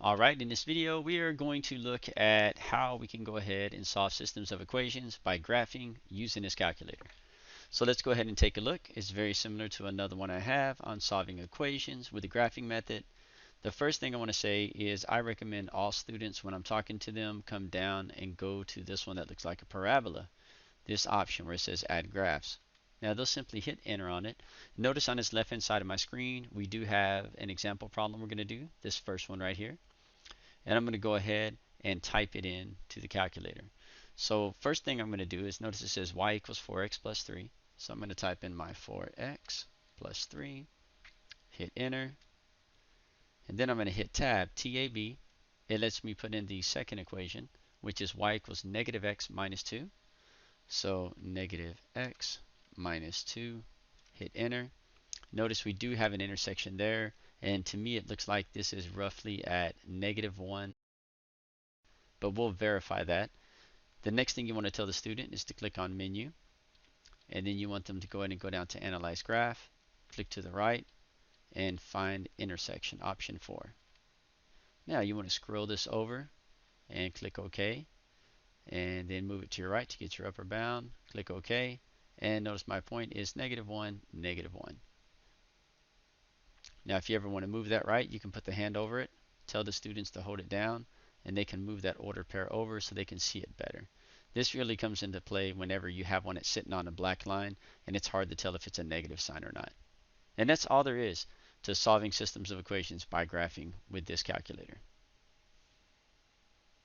Alright, in this video we are going to look at how we can go ahead and solve systems of equations by graphing using this calculator. So let's go ahead and take a look. It's very similar to another one I have on solving equations with the graphing method. The first thing I want to say is I recommend all students, when I'm talking to them, come down and go to this one that looks like a parabola, this option where it says add graphs. Now they'll simply hit enter on it. Notice on this left hand side of my screen we do have an example problem we're going to do, this first one right here. And I'm going to go ahead and type it in to the calculator. So first thing I'm going to do is notice it says y equals 4x plus 3. So I'm going to type in my 4x plus 3, hit enter, and then I'm going to hit tab, TAB. It lets me put in the second equation, which is y equals negative x minus 2. So negative x minus 2, hit enter. Notice we do have an intersection there, and to me it looks like this is roughly at negative 1, but we'll verify that. The next thing you want to tell the student is to click on menu, and then you want them to go ahead and go down to analyze graph, click to the right, and find intersection, option 4. Now you want to scroll this over and click OK, and then move it to your right to get your upper bound, click OK, and notice my point is negative 1, negative 1. Now if you ever want to move that right, you can put the hand over it, tell the students to hold it down, and they can move that order pair over so they can see it better. This really comes into play whenever you have one that's sitting on a black line and it's hard to tell if it's a negative sign or not. And that's all there is to solving systems of equations by graphing with this calculator.